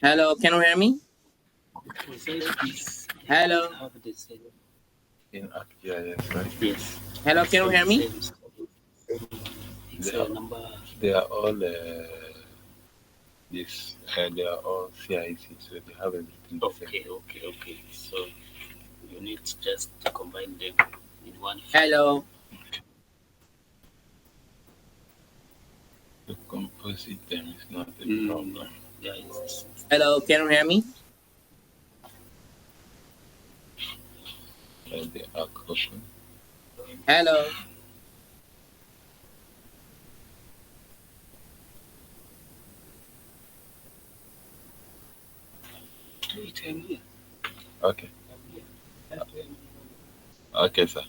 Hello, can you hear me? Hello. In ArcGIS, right? Yes. Hello, can you hear me? It's They are, number. they are all they are all CIC, so they have everything the same. Okay. So you need just to combine them in one. Hello. To composite them is not a problem. Yeah, Hello, can you hear me? The arc open. Hello. Okay. Okay, sir.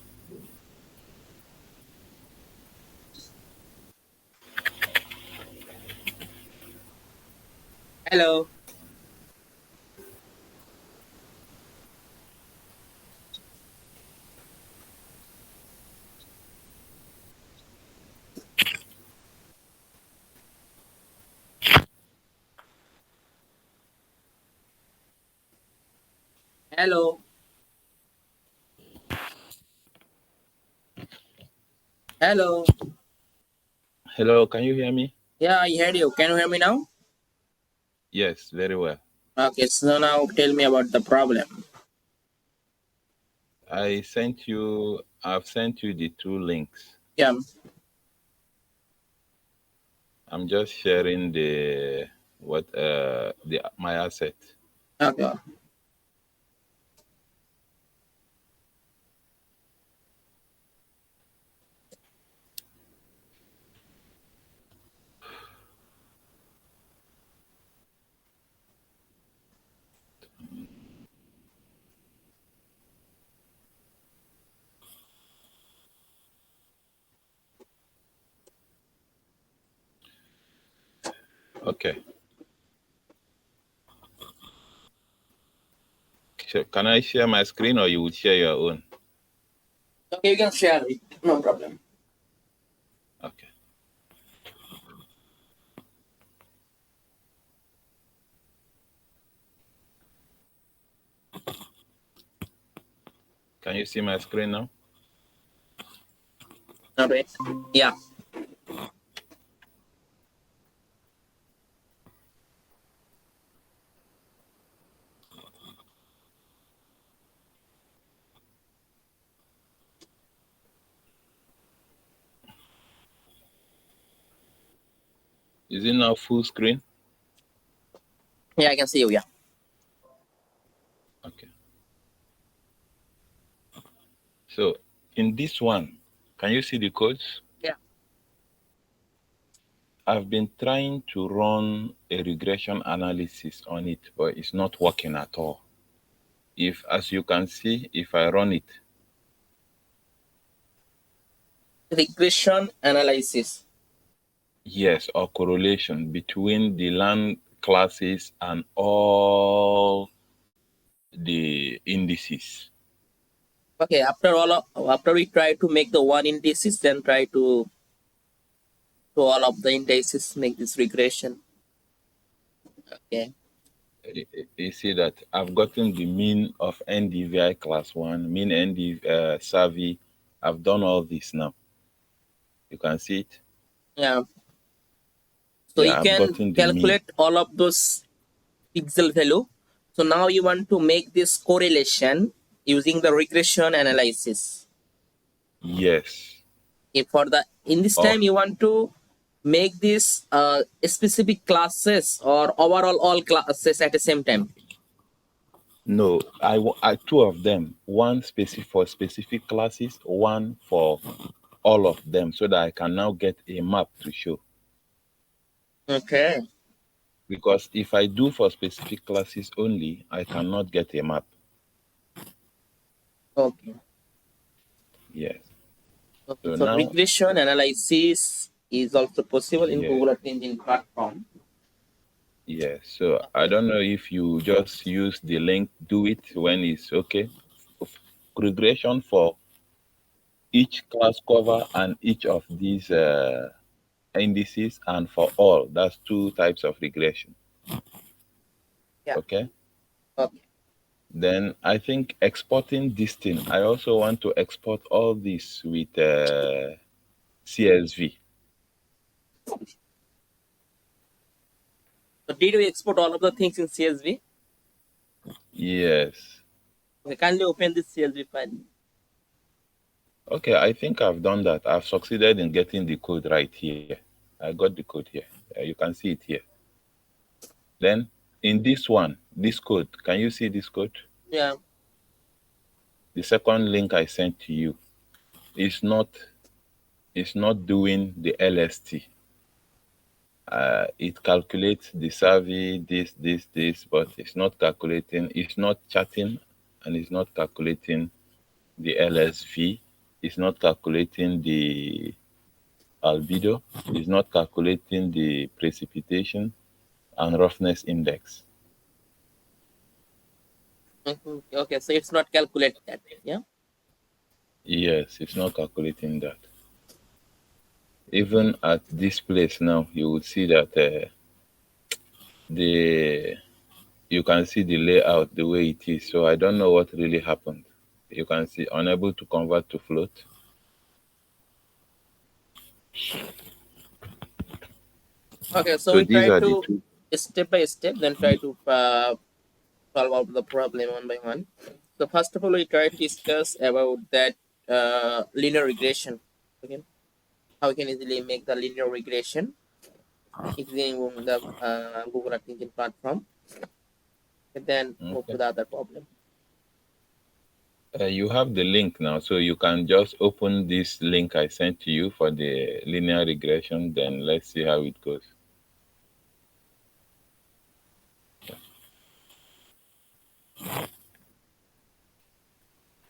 Hello. Hello. Hello. Hello, can you hear me? Yeah, I heard you. Can you hear me now? Yes, very well. Okay, so now tell me about the problem. I've sent you the two links. Yeah. I'm just sharing my asset. Okay. Okay. So can I share my screen or you would share your own? Okay, you can share it. No problem. Okay. Can you see my screen now? All right. Yeah. Is it now full screen? Yeah, I can see you. Yeah. Okay. So in this one, can you see the codes? Yeah. I've been trying to run a regression analysis on it, but it's not working at all. As you can see, if I run it, Regression analysis. yes, or correlation between the land classes and all the indices. Okay, after we try to make the one indices, then try to all of the indices make this regression. Okay. You see that I've gotten the mean of NDVI class 1, mean ND survey. I've done all this now. You can see it. Yeah. So Yeah, you I've can gotten the mean. calculate all of those pixel value. So now you want to make this correlation using the regression analysis. Yes. If in this time you want to make this specific classes or overall all classes at the same time. No, I two of them. One specific for specific classes, one for all of them, so that I can now get a map to show. Okay. Because if I do for specific classes only, I cannot get a map. Okay. Yes. Okay. So So now, regression analysis is also possible in yeah. Google Earth Engine platform. Yeah, so I don't know if you just use the link, do it when it's okay. Regression for each class cover and each of these indices, and for all, that's two types of regression. Yeah. Okay. Okay. Then I think exporting this thing, I also want to export all this with CSV. So did we export all of the things in CSV? Yes. We kindly open this CSV file. Okay, I think I've done that. I've succeeded in getting the code right here. I got the code here. You can see it here. Then in this one, this code, can you see this code? Yeah. The second link I sent to you is not doing the LST. It calculates the survey, this, but it's not calculating, it's not chatting, and it's not calculating the LSV. It's not calculating the albedo. It's not calculating the precipitation and roughness index. Mhm. Okay, so it's not calculate that. Yeah. Yes, it's not calculating that. Even at this place now, you would see that the you can see the layout the way it is. So I don't know what really happened. You can see unable to convert to float. Okay, so So we these try are the to two. step by step, then try to solve out the problem one by one. So first of all, we try to discuss about that linear regression. Okay, how we can easily make the linear regression using the Google Thinking platform, and then move to Okay. the other problem. You have the link now, so you can just open this link I sent to you for the linear regression. Then let's see how it goes.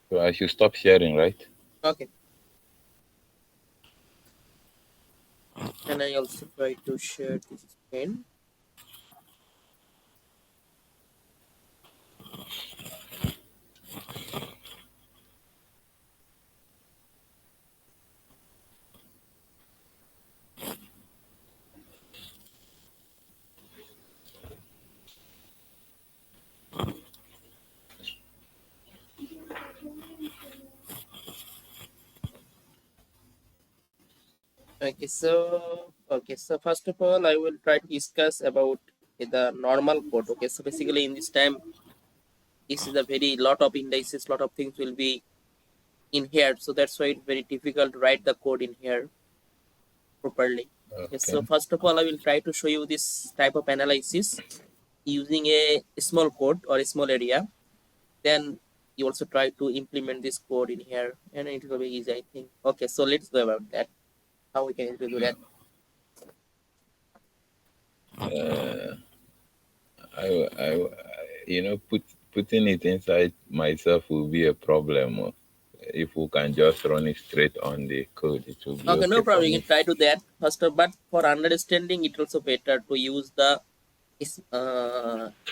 So I should stop sharing, right? Okay, and I also try to share this screen. Okay, so first of all, I will try to discuss about the normal code. Okay, so basically in this time, this is a very lot of indices, lot of things will be in here, so that's why it's very difficult to write the code in here properly. Okay, so Okay. first of all, I will try to show you this type of analysis using a small code or a small area. Then you also try to implement this code in here, and it will be easy, I think. Okay, so let's go about that. How we can easily do that? Uh, I, putting it inside myself will be a problem. If we can just run it straight on the code, it will be Okay, okay no for problem. You me. can try to that first, but for understanding, it also better to use the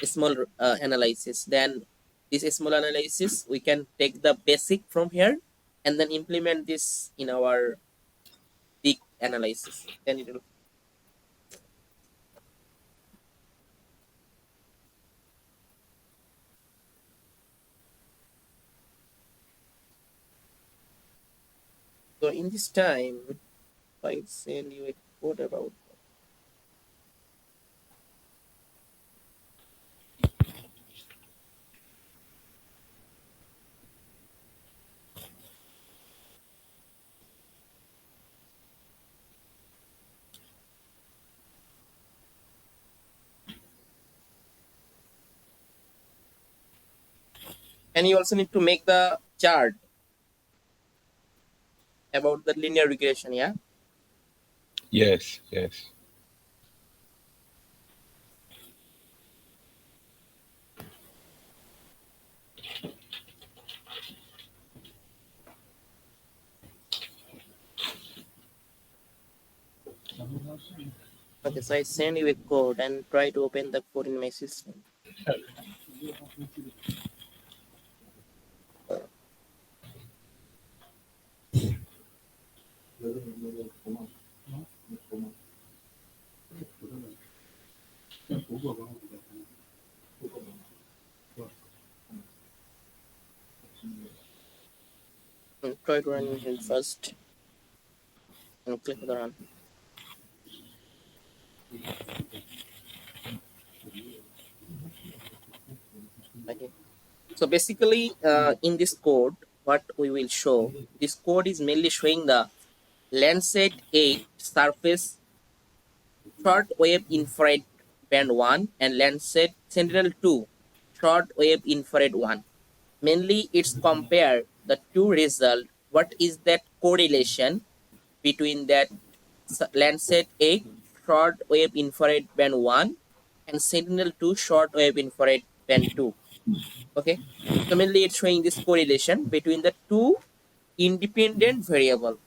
small analysis. Then this small analysis, we can take the basic from here and then implement this in our big analysis. Then it will. So in this time, I send you a code about. And you also need to make the chart about the linear regression. Yeah. Yes, yes. Okay, so I send you a code and try to open the code in my system. try to run it first and click the run. Okay. So basically, in this code, what we will show, this code is mainly showing the Lancet 8 surface shortwave infrared band 1 and Lancet Sentinel 2 shortwave infrared 1. Mainly, it's compare the two result. What is that correlation between that Lancet 8 shortwave infrared band 1 and Sentinel 2 shortwave infrared band 2? Okay, so mainly it's showing this correlation between the two independent variable.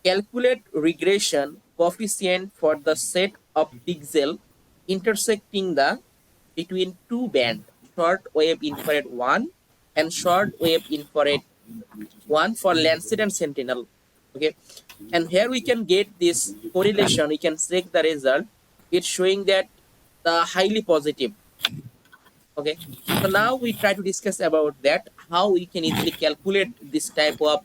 Calculate regression coefficient for the set of pixel intersecting the between two band short wave infrared 1 and short wave infrared 1 for Lancet and Sentinel. Okay, and here we can get this correlation. We can check the result. It's showing that the highly positive. Okay, so now we try to discuss about that, how we can easily calculate this type of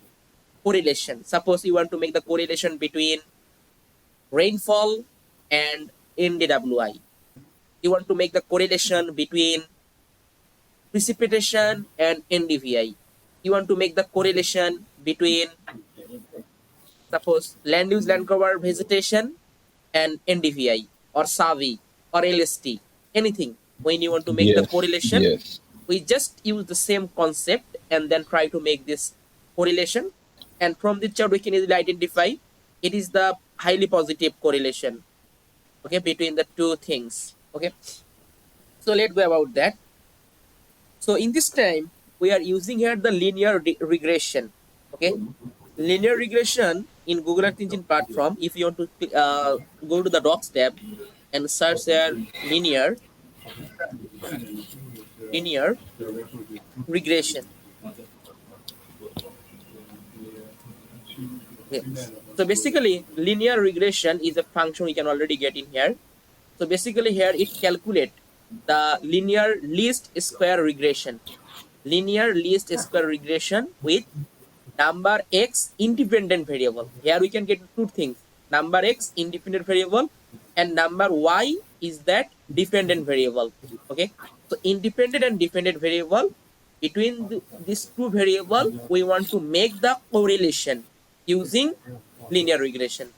correlation. Suppose you want to make the correlation between rainfall and NDWI. You want to make the correlation between precipitation and NDVI. You want to make the correlation between, suppose, land use land cover vegetation and NDVI or SAVI or LST, anything. When you want to make the Yes, correlation, yes. we just use the same concept and then try to make this correlation. And from this chart, we can easily identify it is the highly positive correlation, okay, between the two things. Okay, so let's go about that. So in this time, we are using here the linear regression. Okay, linear regression in Google Earth Engine platform. If you want to go to the docs tab and search there linear regression. Okay. So basically, linear regression is a function we can already get in here. So basically, here it calculate the linear least square regression. Linear least square regression with number x independent variable. Here we can get two things: number x independent variable and number y is that dependent variable. Okay. So independent and dependent variable, between these two variable, we want to make the correlation using linear regression.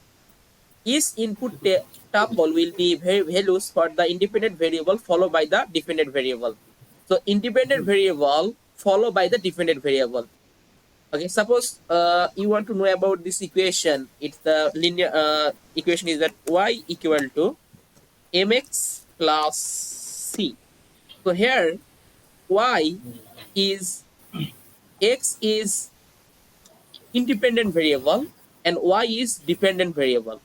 Each input tuple will be values for the independent variable followed by the dependent variable. So independent variable followed by the dependent variable. Okay, suppose you want to know about this equation. It's the linear equation is that y equal to mx plus c. So here y is x is independent variable and y is dependent variable.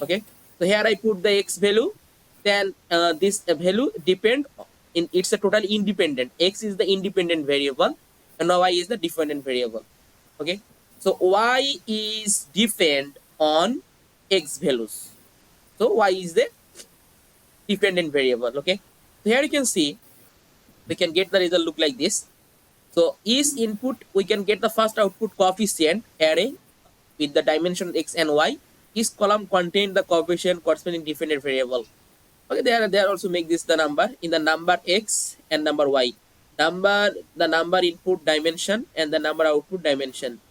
Okay, so here I put the x value, then this value depend in, it's a totally independent. X is the independent variable and y is the dependent variable. Okay, so y is depend on x values, so y is the dependent variable. Okay, so here you can see we can get the result look like this. So each input we can get the first output coefficient array with the dimension x and y. Each column contain the coefficient corresponding dependent variable. Okay, they are also make this the number in the number x and number y. The number input dimension and the number output dimension.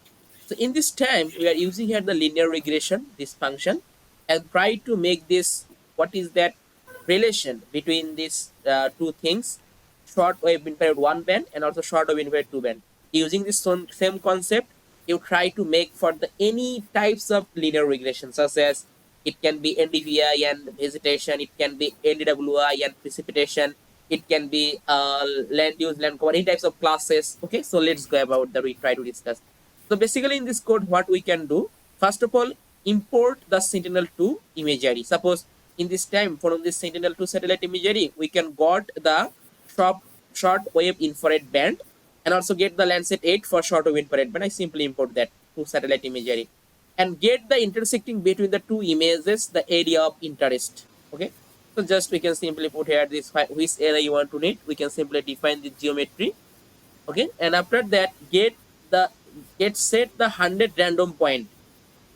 So in this time, we are using here the linear regression, this function, and try to make this, what is that relation between these two things, short wave infrared 1 band and also short wave infrared 2 band. Using this same concept, you try to make for the any types of linear regression, such as it can be NDVI and vegetation, it can be NDWI and precipitation, it can be land use, land cover, any types of classes. Okay, so let's go about that. We try to discuss. So basically in this code, what we can do, first of all, import the Sentinel-2 imagery. Suppose in this time from this Sentinel-2 satellite imagery, we can got the short wave infrared band and also get the Lancet 8 for short wave infrared band. I simply import that to satellite imagery and get the intersecting between the two images, the area of interest. Okay, so just we can simply put here this which area you want to need. We can simply define the geometry. Okay, and after that get the get set the 100 random point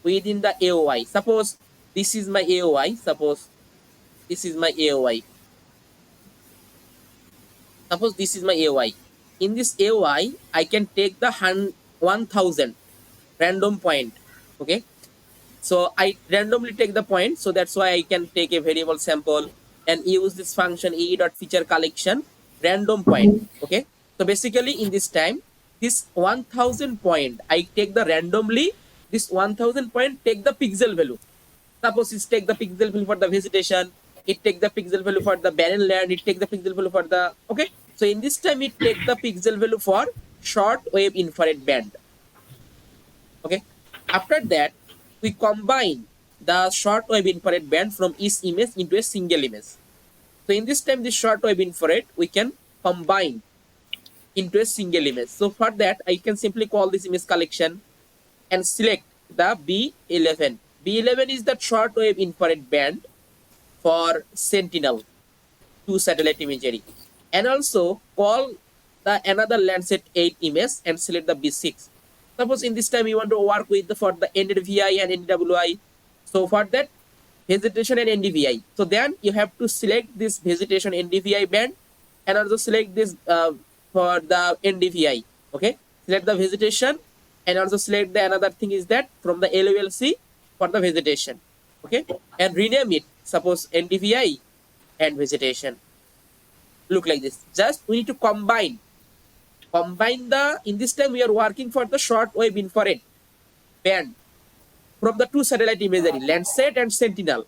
within the AOI. Suppose this is my AOI. Suppose this is my AOI. Suppose this is my AOI. In this AOI, I can take the 1000 random point. Okay. So I randomly take the point. So that's why I can take a variable sample and use this function ee.feature collection random point. Okay. So basically in this time, this 1000 point, I take the randomly, this 1000 point take the pixel value. Suppose it take the pixel value for the vegetation, it take the pixel value for the barren land, it take the pixel value for the, okay. So in this time, it take the pixel value for short wave infrared band. Okay. After that, we combine the short wave infrared band from each image into a single image. So in this time, this short wave infrared, we can combine into a single image. So for that, I can simply call this image collection and select the B11. B11 is the short wave infrared band for Sentinel 2 satellite imagery. And also call the another Landsat 8 image and select the B6. Suppose in this time you want to work with for the NDVI and NDWI. So for that, vegetation and NDVI. So then you have to select this vegetation NDVI band and also select this for the NDVI. Okay, select the vegetation and also select the another thing is that from the LULC for the vegetation. Okay, and rename it. Suppose NDVI and vegetation. Look like this. Just we need to combine the, in this time we are working for the short wave infrared band from the two satellite imagery, Landsat and Sentinel.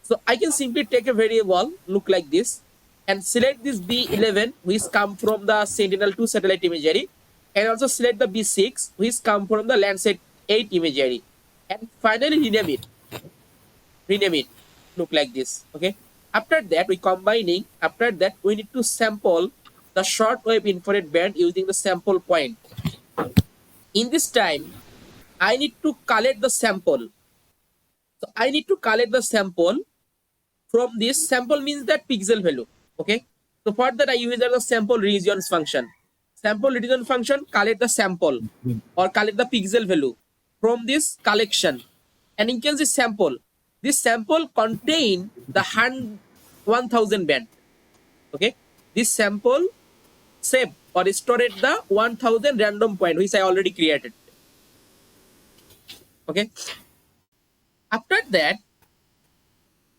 So I can simply take a variable, look like this, and select this B11, which come from the Sentinel 2 satellite imagery, and also select the B6, which come from the Landsat 8 imagery, and finally rename it. Look like this. Okay. After that, we combining. After that, we need to sample the short wave infrared band using the sample point. In this time, I need to collect the sample. So I need to collect the sample from this. Sample means that pixel value. Okay. So for that, I use the sample regions function. Sample region function collect the sample or collect the pixel value from this collection. And you can see sample. This sample contain the 1000 band. Okay. This sample save or stored the 1000 random point which I already created. Okay. After that,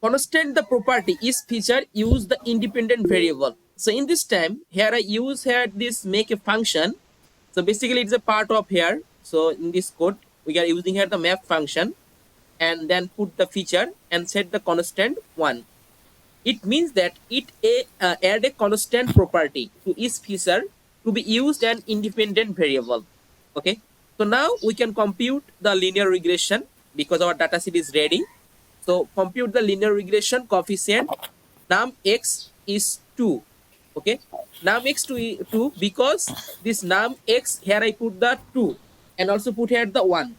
constant the property is feature use the independent variable. So in this time here I use here this make a function. So basically it's a part of here. So in this code we are using here the map function and then put the feature and set the constant 1. It means that it add a constant property to each feature to be used an independent variable. Okay. So now we can compute the linear regression because our dataset is ready. So compute the linear regression coefficient. Num x is 2. Okay. Num x 2 because this num x here I put the 2 and also put here the 1.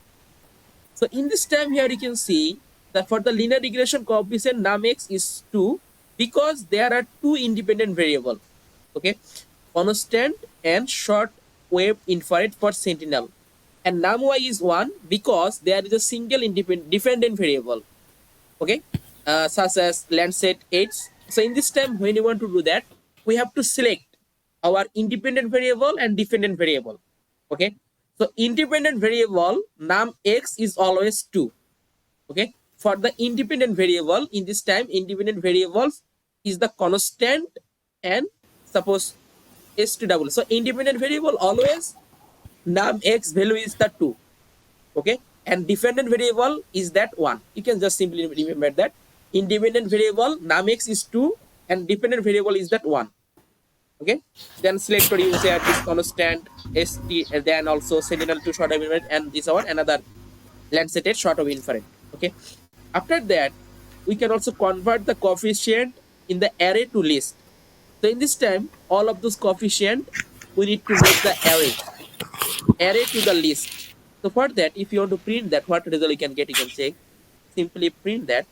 So in this time here you can see that for the linear regression coefficient num x is 2 because there are two independent variables. Okay. Constant and short wave infrared for Sentinel. And num y is 1 because there is a single dependent variable. Okay. Such as Landsat 8. So in this time when you want to do that, we have to select our independent variable and dependent variable. Okay. So independent variable num x is always 2. Okay. For the independent variable in this time, independent variables is the constant and suppose s2 So independent variable always num x value is the 2. Okay. And dependent variable is that 1. You can just simply remember that independent variable num x is 2 and dependent variable is that 1. Okay. Then select use here this constant st and then also Sentinel 2 short of infrared and this our another Landsat short of infrared. Okay. After that, we can also convert the coefficient in the array to list. So in this time, all of those coefficient we need to make the array to the list. So for that, if you want to print that, what result you can get, you can check. Simply print that.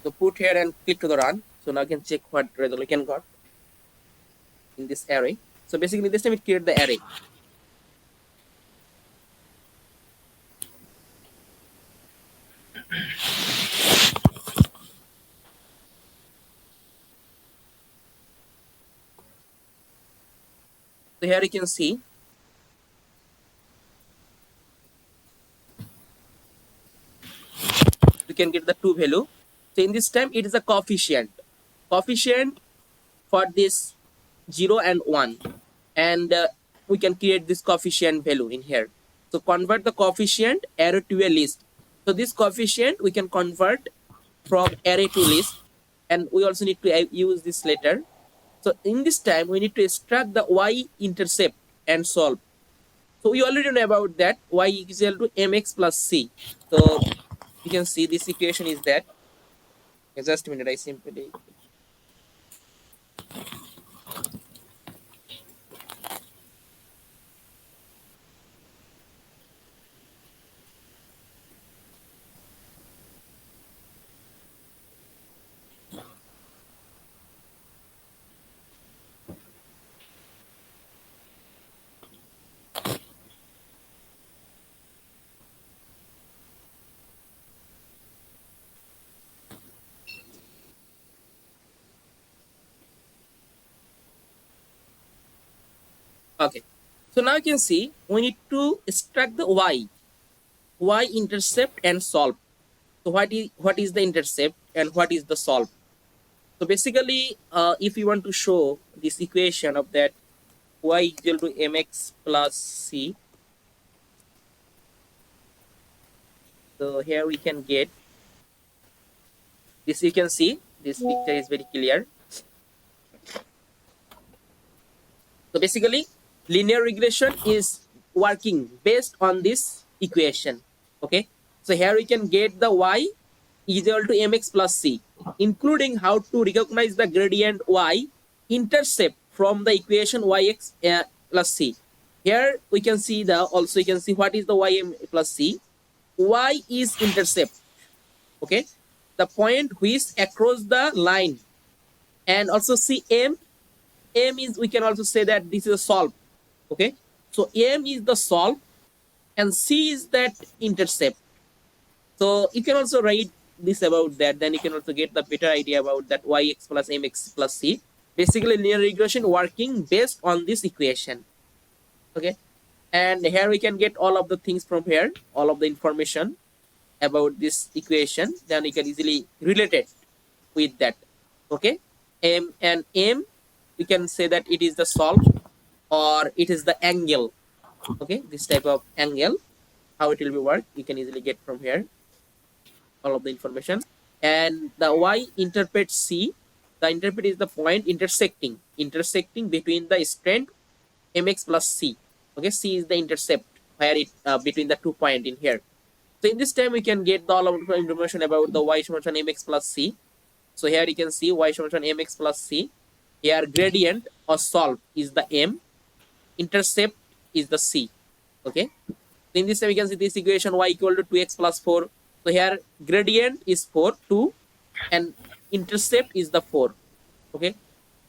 So put here and click to the run. So now you can check what result we can got in this array. So basically this time it created the array. So here you can see you can get the two value. So in this time it is a coefficient. Coefficient for this 0 and 1. And we can create this coefficient value in here. So convert the coefficient array to a list. So this coefficient we can convert from array to list, and we also need to use this later. So in this time we need to extract the y-intercept and solve. So we already know about that y is equal to mx plus c. So you can see this equation is that. Just a minute, I simply. Okay. So now you can see we need to extract the y-intercept and solve. So what is the intercept and what is the solve? So basically, if you want to show this equation of that y equal to mx plus c, so here we can get this. You can see this picture is very clear. So basically, linear regression is working based on this equation. Okay. So here we can get the y is equal to mx plus c, including how to recognize the gradient y intercept from the equation yx plus c. Here we can see the also you can see what is the y plus c. Y is intercept. Okay, the point which across the line, and also see m is we can also say that this is a solve. Okay, so m is the solve and c is that intercept. So you can also write this about that, then you can also get the better idea about that yx plus mx plus c. Basically linear regression working based on this equation. Okay, and here we can get all of the things from here, all of the information about this equation, then you can easily relate it with that. Okay, m and m, we can say that it is the solve or it is the angle. Okay, this type of angle, how it will be work, you can easily get from here all of the information. And the y interpret c, the interpret is the point intersecting between the strand mx plus c. Okay, c is the intercept where it between the 2 point in here. So in this time we can get the all of the information about the y summation mx plus c. So here you can see y summation mx plus c. Here gradient or solve is the m, intercept is the c. Okay, in this time we can see this equation y equal to 2x plus 4. So here gradient is 4, 2, and intercept is the 4. Okay,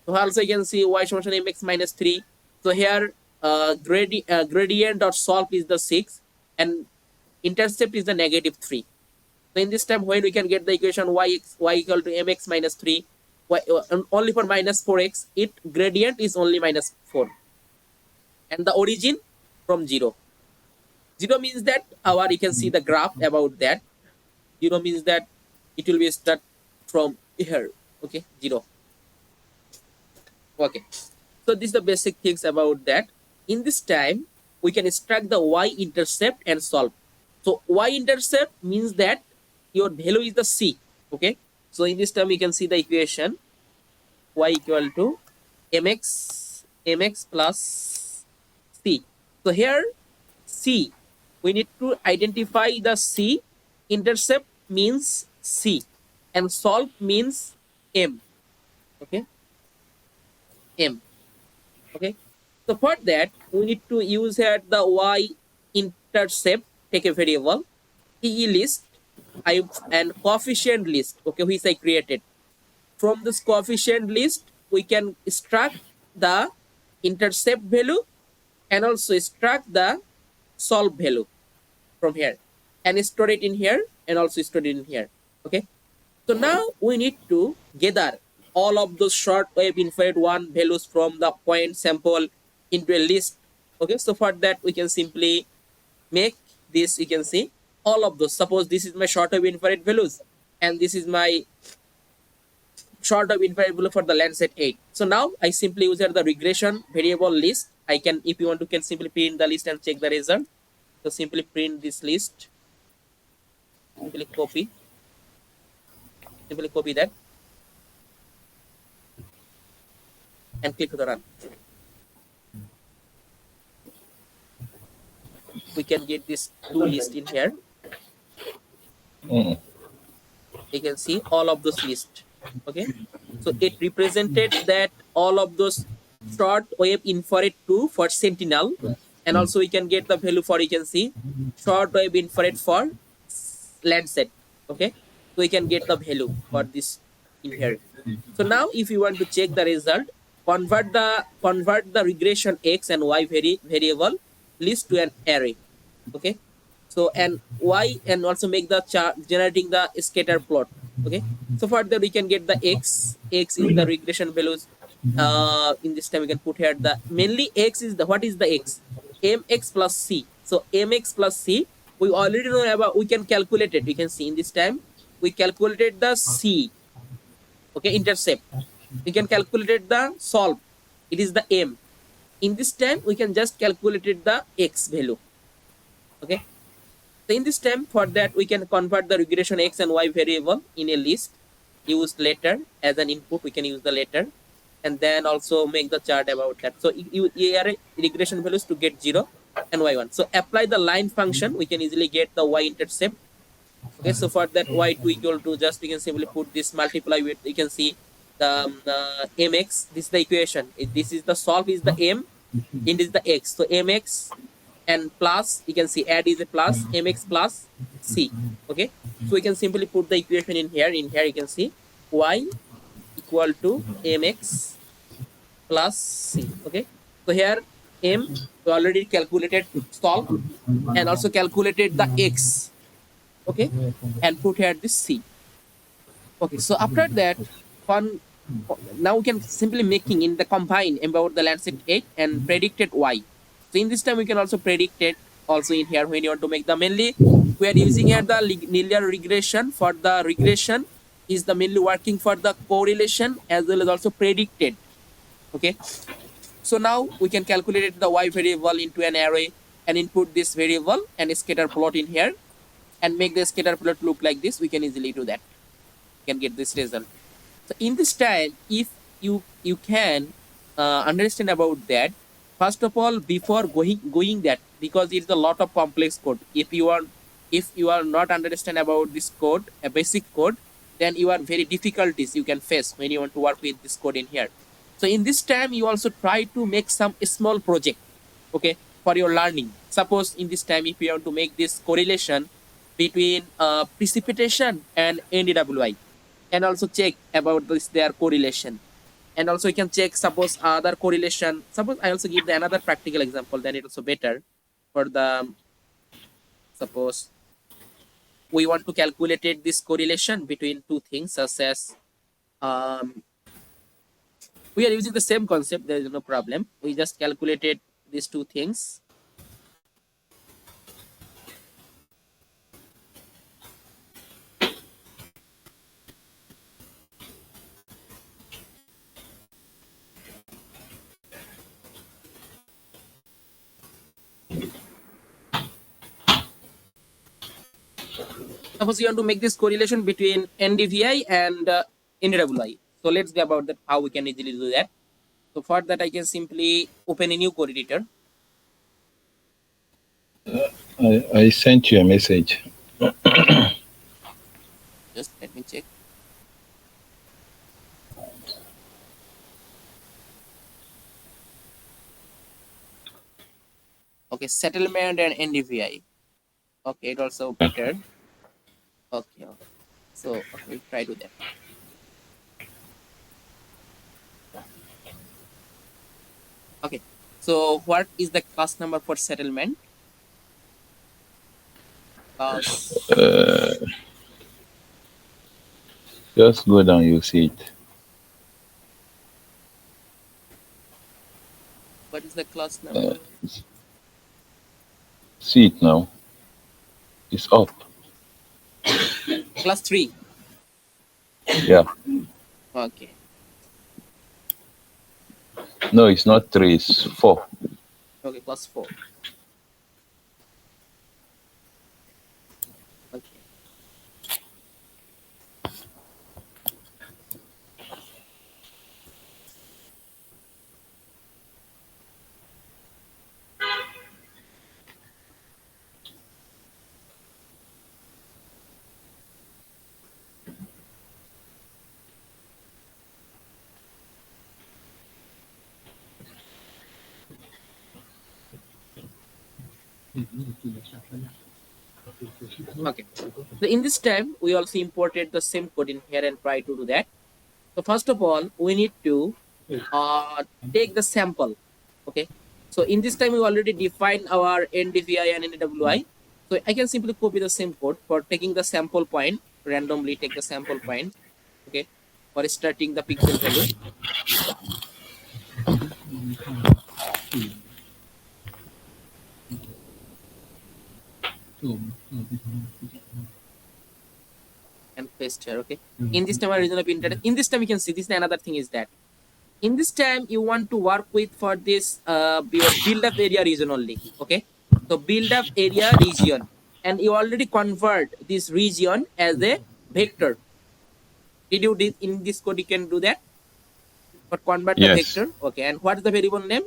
so also you can see y summation mx minus 3. So here gradient or solve is the 6 and intercept is the negative 3. So in this time when we can get the equation y equal to mx minus 3, only for minus 4x, it gradient is only minus 4. And the origin from 0. 0 means that you can see the graph about that. 0 means that it will be start from here. Okay, 0. Okay, so this is the basic things about that. In this time we can extract the y-intercept and solve. So y-intercept means that your value is the c. Okay, so in this time we can see the equation y equal to mx plus c. So here c, we need to identify the c. Intercept means c and solve means m. Okay, m. Okay, so for that we need to use here the y intercept, take a variable ee.list and coefficient list, okay, which I created. From this coefficient list, we can extract the intercept value and also extract the solve value from here and store it in here and also store it in here. Okay. So now we need to gather all of those short wave infinite one values from the point sample into a list. Okay. So for that, we can simply make this, you can see all of those. Suppose this is my short wave infrared values and this is my short wave infrared value for the Landsat 8. So now I simply use the regression variable list. I can, if you want to, can simply print the list and check the result. So simply print this list, simply copy that and click the run. We can get this two list in here. You can see all of those lists. Okay, so it represented that all of those short wave infrared 2 for Sentinel, and also we can get the value for, you can see, short wave infrared for Landsat. Okay, so we can get the value for this in here. So now if you want to check the result, convert the regression x and y variable list to an array. Okay, so and y, and also make the chart generating the scatter plot. Okay, so for that we can get the x is the regression values. In this time we can put here the mainly x is the, what is the x, mx plus c. So mx plus c, we already know about, we can calculate it. You can see in this time we calculated the c. Okay, intercept, we can calculate the solve, it is the m. In this time we can just calculate the x value. Okay, so in this time, for that we can convert the regression x and y variable in a list, use letter as an input, we can use the letter, and then also make the chart about that. So you are regression values to get 0 and y1. So apply the line function, we can easily get the y intercept. Okay, so for that y2 equal to, just we can simply put this multiply with, you can see the mx, this is the equation. This is the solve is the m, int is the x. So mx and plus, you can see add is a plus, mx plus c. Okay, so we can simply put the equation in here. In here you can see y equal to mx plus c. Okay, so here m we already calculated solve and also calculated the x. Okay, and put here this c. Okay, so after that, fun, now we can simply making in the combine about the Landsat 8 and predicted y. So in this time we can also predict it also in here when you want to make the, mainly we are using here the linear regression. For the regression is the mainly working for the correlation as well as also predicted. Okay, so now we can calculate the y variable into an array and input this variable and scatter plot in here and make the scatter plot look like this. We can easily do that, can get this result. So in this time, if you can understand about that, first of all, before going that, because it's a lot of complex code. If you are not understand about this code, a basic code, then you are very difficulties you can face when you want to work with this code in here. So in this time, you also try to make some small project, okay, for your learning. Suppose in this time, if you want to make this correlation between precipitation and NDWI, and also check about this their correlation, and also you can check suppose other correlation. Suppose I also give the another practical example, then it also better for the, suppose we want to calculate this correlation between two things, such as we are using the same concept, there is no problem, we just calculated these two things. Suppose you want to make this correlation between NDVI and NDWI. So let's go about that, how we can easily do that. So for that, I can simply open a new code editor. I sent you a message. Just let me check. Okay, settlement and NDVI. Okay, it also appeared. Okay, okay. So okay, we'll try to that. Okay. So what is the class number for settlement? Class. Just go down, you see it. What is the class number? See it now. It's up. Class 3. Yeah. Okay. No, it's not 3, it's 4. Okay, class 4. Okay. Okay. So in this time, we also imported the same code in here and try to do that. So first of all, we need to take the sample. Okay. So in this time, we already defined our NDVI and NWI. So I can simply copy the same code for taking the sample point, randomly take the sample point. Okay. For starting the pixel value. And paste here. Okay. In this time, region of internet. In this time, you can see this. Another thing is that in this time you want to work with for this your build up area region only. Okay. So build up area region, and you already convert this region as a vector. Did you did in this code you can do that or convert the Yes. vector? Okay. And what is the variable name?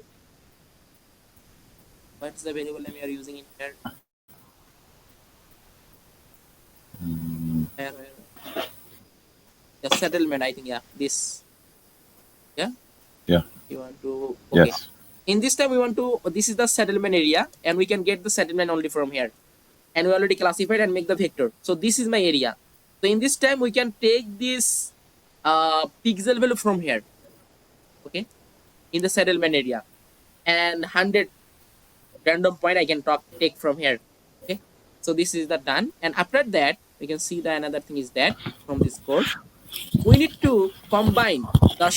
What's the variable name you are using in here? Where? The settlement, I think. Yeah, this. Yeah. Yeah. You want to. Okay. Yes. In this time we want to. This is the settlement area, and we can get the settlement only from here. And we already classified and make the vector. So this is my area. So in this time we can take this pixel value from here. Okay. In the settlement area, and 100 random point I can take from here. Okay. So this is the done. And after that, we can see the another thing is that from this code, we need to combine the